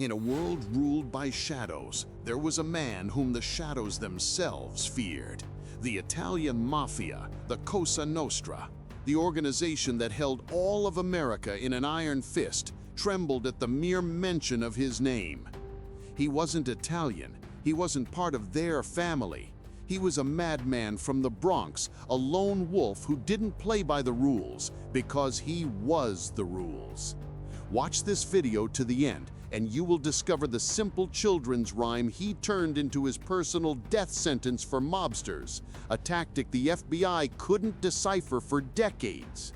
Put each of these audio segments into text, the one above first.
In a world ruled by shadows, there was a man whom the shadows themselves feared. The Italian Mafia, the Cosa Nostra, the organization that held all of America in an iron fist, trembled at the mere mention of his name. He wasn't Italian. He wasn't part of their family. He was a madman from the Bronx, a lone wolf who didn't play by the rules because he was the rules. Watch this video to the end, and you will discover the simple children's rhyme he turned into his personal death sentence for mobsters, a tactic the FBI couldn't decipher for decades.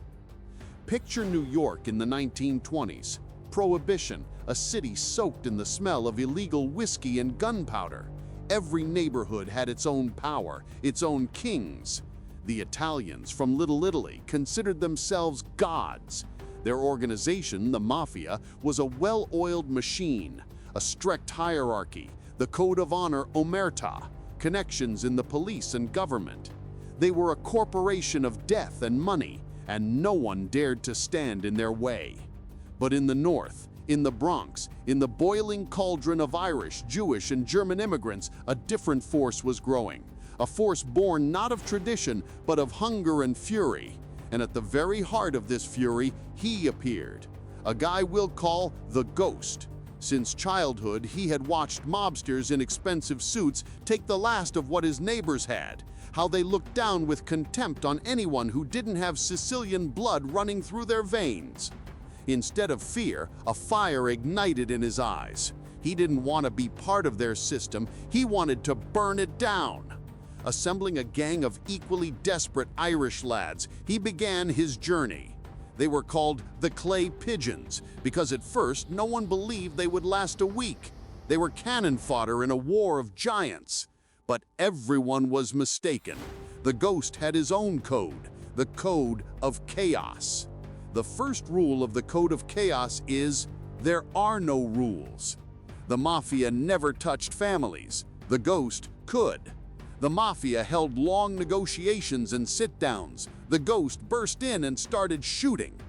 Picture New York in the 1920s. Prohibition, a city soaked in the smell of illegal whiskey and gunpowder. Every neighborhood had its own power, its own kings. The Italians from Little Italy considered themselves gods. Their organization, the Mafia, was a well-oiled machine, a strict hierarchy, the code of honor omerta, connections in the police and government. They were a corporation of death and money, and no one dared to stand in their way. But in the North, in the Bronx, in the boiling cauldron of Irish, Jewish, and German immigrants, a different force was growing. A force born not of tradition, but of hunger and fury. And at the very heart of this fury, he appeared. A guy we'll call the Ghost. Since childhood, he had watched mobsters in expensive suits take the last of what his neighbors had, how they looked down with contempt on anyone who didn't have Sicilian blood running through their veins. Instead of fear, a fire ignited in his eyes. He didn't want to be part of their system, he wanted to burn it down. Assembling a gang of equally desperate Irish lads, he began his journey. They were called the Clay Pigeons because at first no one believed they would last a week. They were cannon fodder in a war of giants. But everyone was mistaken. The Ghost had his own code, the Code of Chaos. The first rule of the Code of Chaos is, there are no rules. The Mafia never touched families. The Ghost could. The Mafia held long negotiations and sit-downs. The Ghost burst in and started shooting.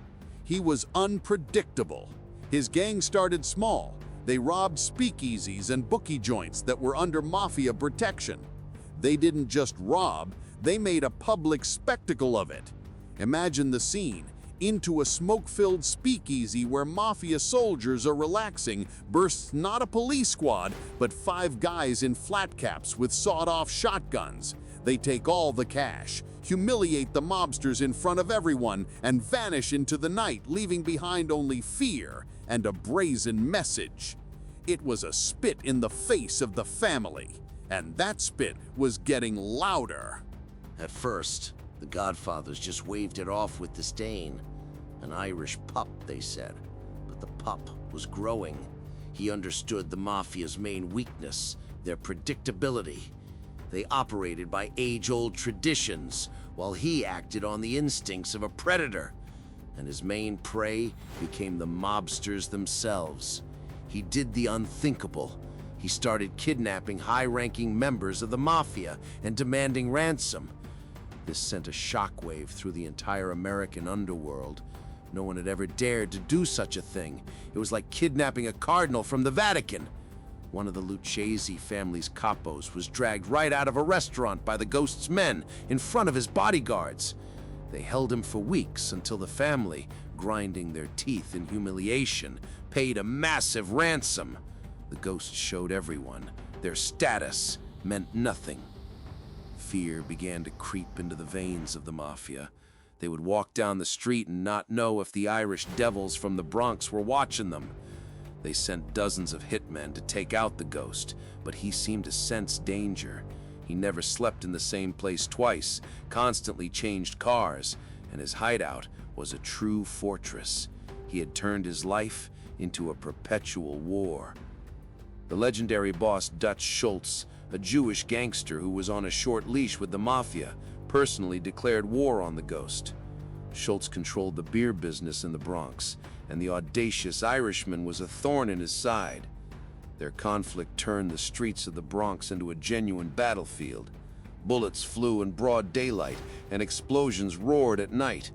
He was unpredictable. His gang started small. They robbed speakeasies and bookie joints that were under Mafia protection. They didn't just rob, they made a public spectacle of it. Imagine the scene. Into a smoke-filled speakeasy where Mafia soldiers are relaxing bursts not a police squad, but 5 guys in flat caps with sawed-off shotguns. They take all the cash, humiliate the mobsters in front of everyone, and vanish into the night, leaving behind only fear and a brazen message. It was a spit in the face of the family, and that spit was getting louder. At first, the Godfathers just waved it off with disdain. An Irish pup, they said. But the pup was growing. He understood the Mafia's main weakness, their predictability. They operated by age-old traditions, while he acted on the instincts of a predator. And his main prey became the mobsters themselves. He did the unthinkable. He started kidnapping high-ranking members of the Mafia and demanding ransom. This sent a shockwave through the entire American underworld. No one had ever dared to do such a thing. It was like kidnapping a cardinal from the Vatican. One of the Lucchese family's capos was dragged right out of a restaurant by the Ghost's men in front of his bodyguards. They held him for weeks until the family, grinding their teeth in humiliation, paid a massive ransom. The Ghost showed everyone their status meant nothing. Fear began to creep into the veins of the Mafia. They would walk down the street and not know if the Irish devils from the Bronx were watching them. They sent dozens of hitmen to take out the Ghost, but he seemed to sense danger. He never slept in the same place twice, constantly changed cars, and his hideout was a true fortress. He had turned his life into a perpetual war. The legendary boss Dutch Schultz, a Jewish gangster who was on a short leash with the Mafia, personally declared war on the Ghost. Schultz controlled the beer business in the Bronx, and the audacious Irishman was a thorn in his side. Their conflict turned the streets of the Bronx into a genuine battlefield. Bullets flew in broad daylight, and explosions roared at night.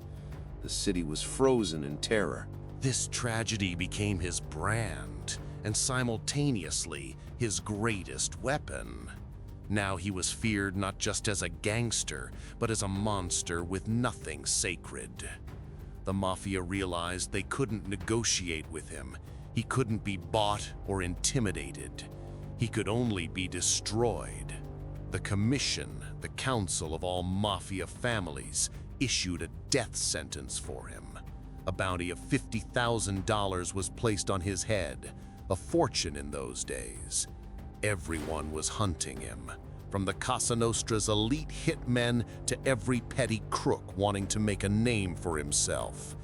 The city was frozen in terror. This tragedy became his brand. and simultaneously his greatest weapon. Now he was feared not just as a gangster, but as a monster with nothing sacred. The Mafia realized they couldn't negotiate with him. He couldn't be bought or intimidated. He could only be destroyed. The Commission, the Council of all Mafia families, issued a death sentence for him. A bounty of $50,000 was placed on his head, a fortune in those days. Everyone was hunting him, from the Cosa Nostra's elite hitmen to every petty crook wanting to make a name for himself.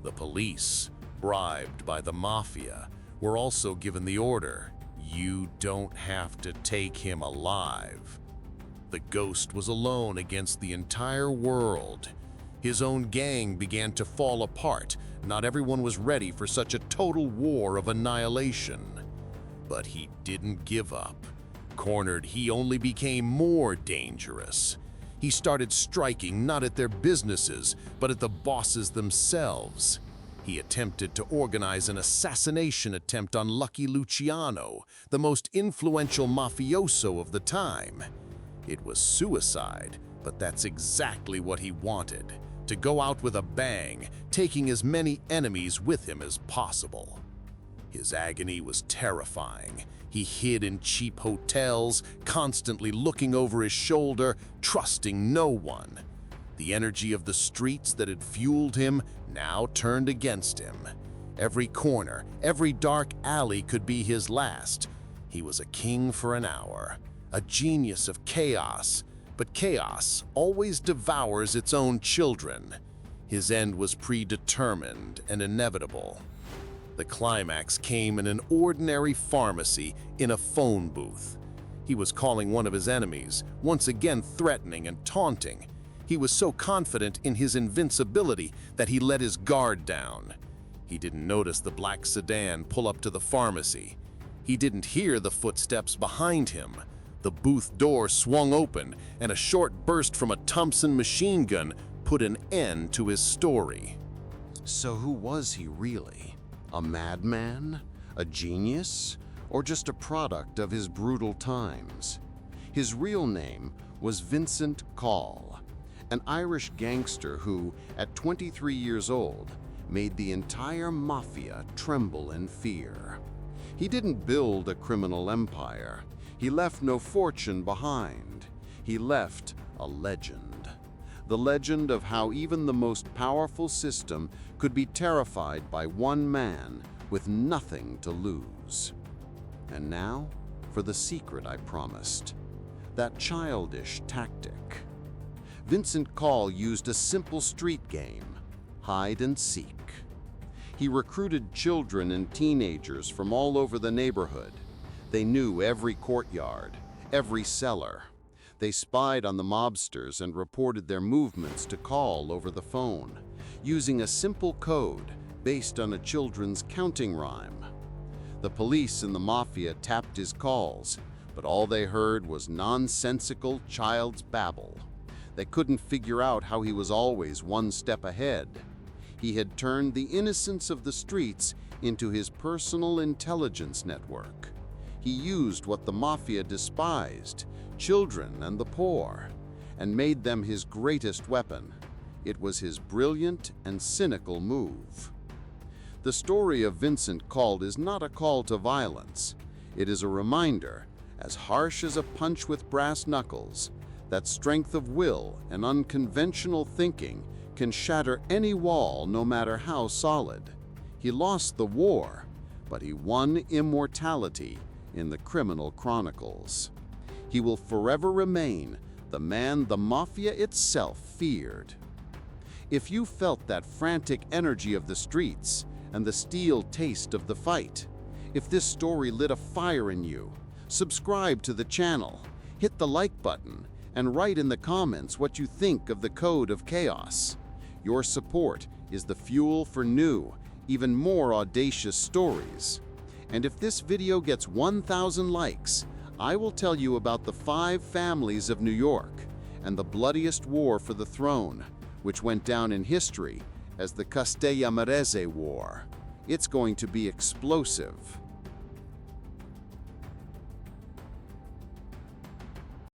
The police, bribed by the Mafia, were also given the order, "You don't have to take him alive." The Ghost was alone against the entire world. His own gang began to fall apart. Not everyone was ready for such a total war of annihilation. But he didn't give up. Cornered, he only became more dangerous. He started striking not at their businesses, but at the bosses themselves. He attempted to organize an assassination attempt on Lucky Luciano, the most influential mafioso of the time. It was suicide, but that's exactly what he wanted, to go out with a bang, taking as many enemies with him as possible. His agony was terrifying. He hid in cheap hotels, constantly looking over his shoulder, trusting no one. The energy of the streets that had fueled him now turned against him. Every corner, every dark alley could be his last. He was a king for an hour, a genius of chaos, but chaos always devours its own children. His end was predetermined and inevitable. The climax came in an ordinary pharmacy in a phone booth. He was calling one of his enemies, once again threatening and taunting. He was so confident in his invincibility that he let his guard down. He didn't notice the black sedan pull up to the pharmacy. He didn't hear the footsteps behind him. The booth door swung open, and a short burst from a Thompson machine gun put an end to his story. So who was he really? A madman? A genius? Or just a product of his brutal times? His real name was Vincent Coll, an Irish gangster who, at 23 years old, made the entire Mafia tremble in fear. He didn't build a criminal empire. He left no fortune behind. He left a legend. The legend of how even the most powerful system could be terrified by one man with nothing to lose. And now, for the secret I promised. That childish tactic. Vincent Coll used a simple street game, hide and seek. He recruited children and teenagers from all over the neighborhood. They knew every courtyard, every cellar. They spied on the mobsters and reported their movements to Coll over the phone, using a simple code based on a children's counting rhyme. The police and the Mafia tapped his calls, but all they heard was nonsensical child's babble. They couldn't figure out how he was always one step ahead. He had turned the innocence of the streets into his personal intelligence network. He used what the Mafia despised, children and the poor, and made them his greatest weapon. It was his brilliant and cynical move. The story of Vincent Coll is not a call to violence. It is a reminder, as harsh as a punch with brass knuckles, that strength of will and unconventional thinking can shatter any wall no matter how solid. He lost the war, but he won immortality in the criminal chronicles. He will forever remain the man the Mafia itself feared. If you felt that frantic energy of the streets and the steel taste of the fight, if this story lit a fire in you, subscribe to the channel, hit the like button, and write in the comments what you think of the Code of Chaos. Your support is the fuel for new, even more audacious stories. And if this video gets 1,000 likes, I will tell you about the 5 families of New York and the bloodiest war for the throne, which went down in history as the Castellamarese War. It's going to be explosive.